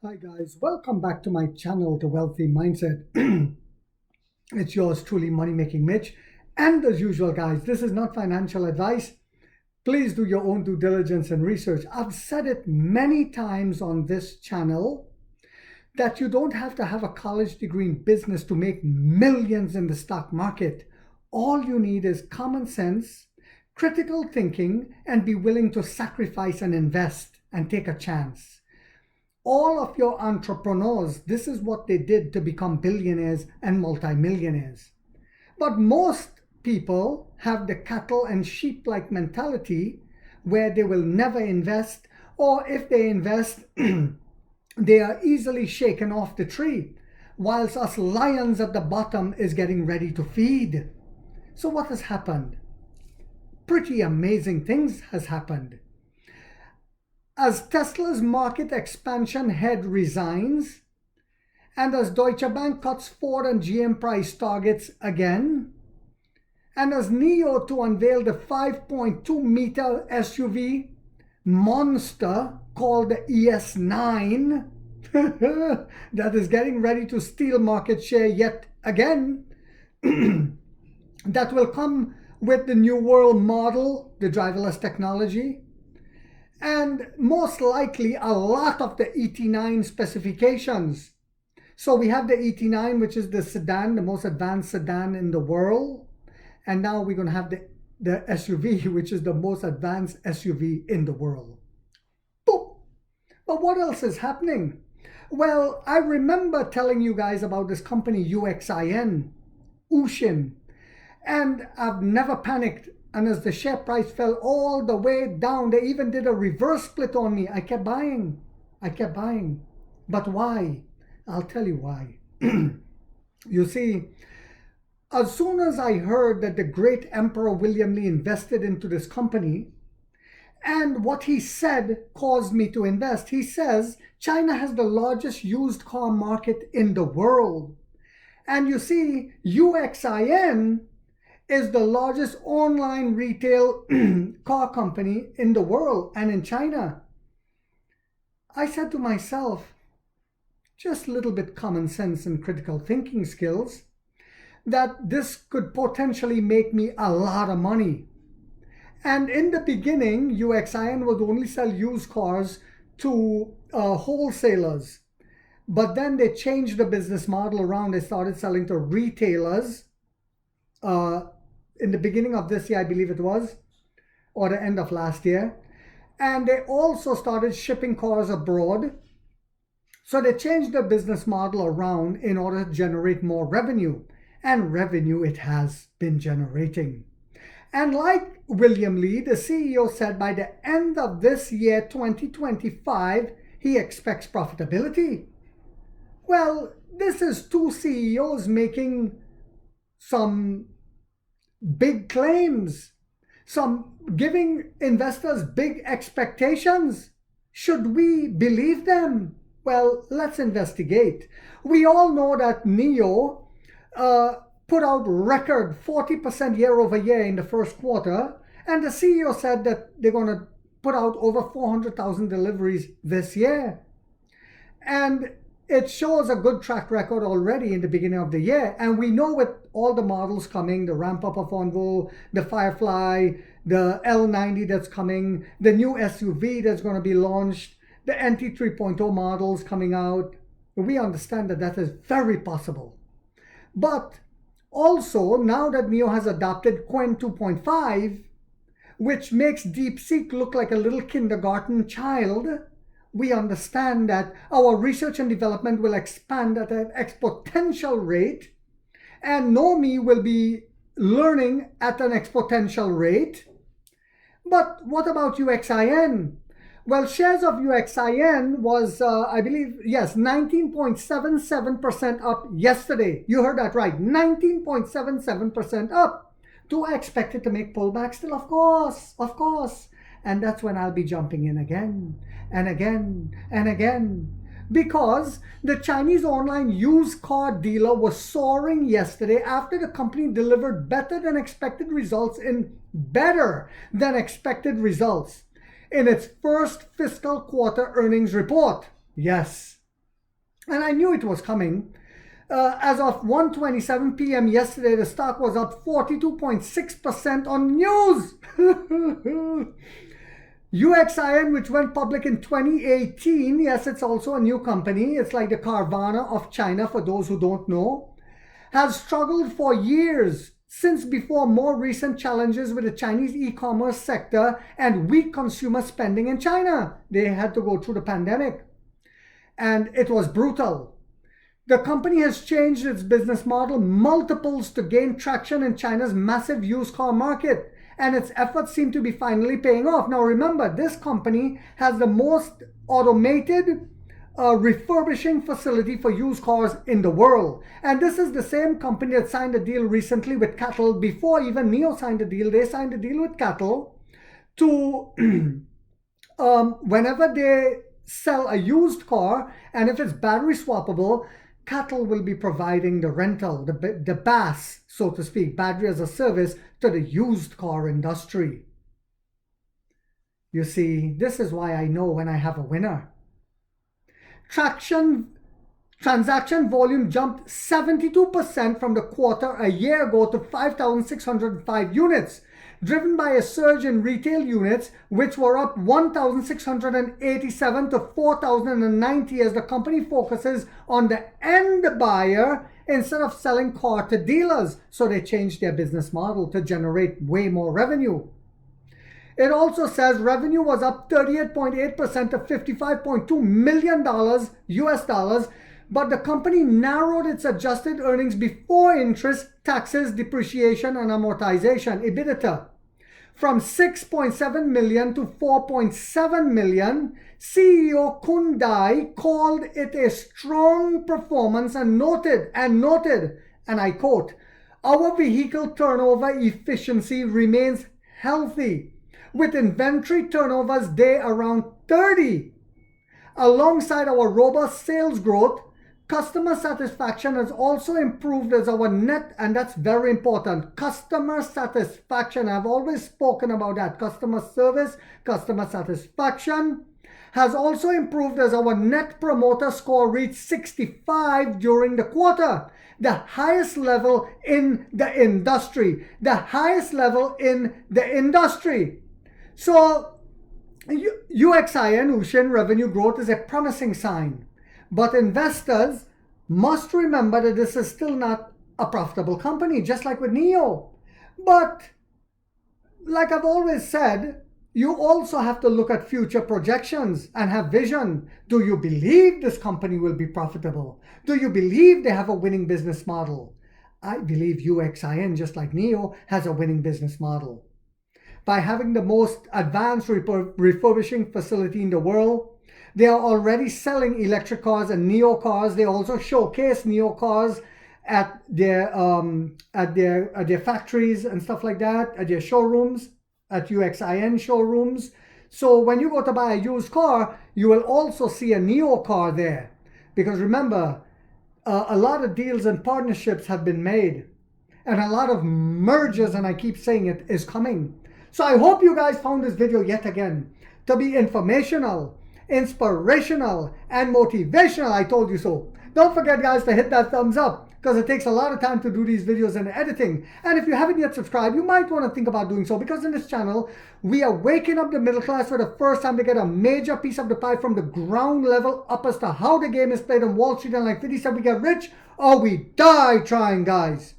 Hi guys, welcome back to my channel, The Wealthy Mindset. It's yours truly, Money Making Mitch. And as usual guys, this is not financial advice. Please do your own due diligence and research. I've said it many times on this channel that you don't have to have a college degree in business to make millions in the stock market. All you need is common sense, critical thinking, and be willing to sacrifice and invest and take a chance. All of your entrepreneurs, this is what they did to become billionaires and multimillionaires. But most people have the cattle and sheep-like mentality where they will never invest, or if they invest, they are easily shaken off the tree, whilst us lions at the bottom is getting ready to feed. So what has happened? Pretty amazing things has happened. As Tesla's market expansion head resigns, and as Deutsche Bank cuts Ford and GM price targets again, and as Nio to unveil the 5.2-meter SUV monster called the ES9 that is getting ready to steal market share yet again, that will come with the New World model, the driverless technology, and most likely a lot of the ET9 specifications. So we have the ET9, which is the sedan, the most advanced sedan in the world. And now we're going to have the SUV, which is the most advanced SUV in the world. Boop. But what else is happening? Well, I remember telling you guys about this company, UXIN, UXIN. And I've never panicked. And as the share price fell all the way down, they even did a reverse split on me. I kept buying. But why? I'll tell you why. You see, as soon as I heard that the great Emperor William Lee invested into this company, and what he said caused me to invest. He says China has the largest used car market in the world. And you see, UXIN is the largest online retail car company in the world and in China. I said to myself, just a little bit common sense and critical thinking skills, that this could potentially make me a lot of money. And in the beginning, UXIN would only sell used cars to wholesalers. But then they changed the business model around. They started selling to retailers in the beginning of this year, I believe it was, or the end of last year. And they also started shipping cars abroad. So they changed their business model around in order to generate more revenue. And revenue it has been generating. And like William Lee, the CEO said by the end of this year, 2025, he expects profitability. Well, this is two CEOs making some big claims, some giving investors big expectations. Should we believe them? Well, let's investigate. We all know that Nio put out record 40% year over year in the first quarter, and the CEO said that they're going to put out over 400,000 deliveries this year. And it shows a good track record already in the beginning of the year. And we know with all the models coming, the ramp up of Envo, the Firefly, the L90 that's coming, the new SUV that's going to be launched, the NT 3.0 models coming out, we understand that that is very possible. But also, now that Nio has adopted Qwen 2.5, which makes DeepSeek look like a little kindergarten child, we understand that our research and development will expand at an exponential rate, and Nomi will be learning at an exponential rate. But what about UXIN? Well, shares of UXIN was, I believe, yes, 19.77% up yesterday. You heard that right, 19.77% up. Do I expect it to make pullback still? Of course. And that's when I'll be jumping in again and again and again. Because the Chinese online used car dealer was soaring yesterday after the company delivered better than expected results in its first fiscal quarter earnings report. Yes, And I knew it was coming. As of 1:27 p.m. yesterday, the stock was up 42.6% on news. UXIN, which went public in 2018, yes, it's also a new company. It's like the Carvana of China, for those who don't know, has struggled for years, since before more recent challenges with the Chinese e-commerce sector and weak consumer spending in China. They had to go through the pandemic, and it was brutal. The company has changed its business model multiples to gain traction in China's massive used car market, and its efforts seem to be finally paying off. Now remember, this company has the most automated refurbishing facility for used cars in the world. And this is the same company that signed a deal recently with Cattle. Before even Nio signed a deal, they signed a deal with Cattle to whenever they sell a used car, and if it's battery swappable, Cattle will be providing the rental, the BaaS, so to speak, battery as a service, to the used car industry. You see, this is why I know when I have a winner. Transaction volume jumped 72% from the quarter a year ago to 5,605 units, driven by a surge in retail units, which were up 1,687 to 4,090 as the company focuses on the end buyer instead of selling car to dealers. So they changed their business model to generate way more revenue. It also says revenue was up 38.8% to $55.2 million US dollars, but the company narrowed its adjusted earnings before interest, taxes, depreciation, and amortization, EBITDA, from 6.7 million to 4.7 million. CEO Kundai called it a strong performance and noted, and I quote, "Our vehicle turnover efficiency remains healthy, with inventory turnovers day around 30. Alongside our robust sales growth, customer satisfaction has also improved as our net," and that's very important, customer satisfaction. I've always spoken about that. Customer service, customer satisfaction has also improved as our net promoter score reached 65 during the quarter, the highest level in the industry. The highest level in the industry. So UXIN revenue growth is a promising sign, but investors must remember that this is still not a profitable company, just like with Nio. But like I've always said, you also have to look at future projections and have vision. Do you believe this company will be profitable? Do you believe they have a winning business model? I believe UXIN, just like Nio, has a winning business model. By having the most advanced refurbishing facility in the world, they are already selling electric cars and Nio cars. They also showcase Nio cars at their factories and stuff like that, at their showrooms, at UXIN showrooms. So when you go to buy a used car, you will also see a Nio car there. Because remember, a lot of deals and partnerships have been made, and a lot of mergers, and I keep saying it, is coming. So I hope you guys found this video yet again to be informational, inspirational, and motivational. I told you so. Don't forget, guys, to hit that thumbs up, because it takes a lot of time to do these videos and editing. And if you haven't yet subscribed, you might want to think about doing so, because in this channel, we are waking up the middle class for the first time to get a major piece of the pie from the ground level up as to how the game is played on Wall Street. And like 50 said, we get rich or we die trying, guys.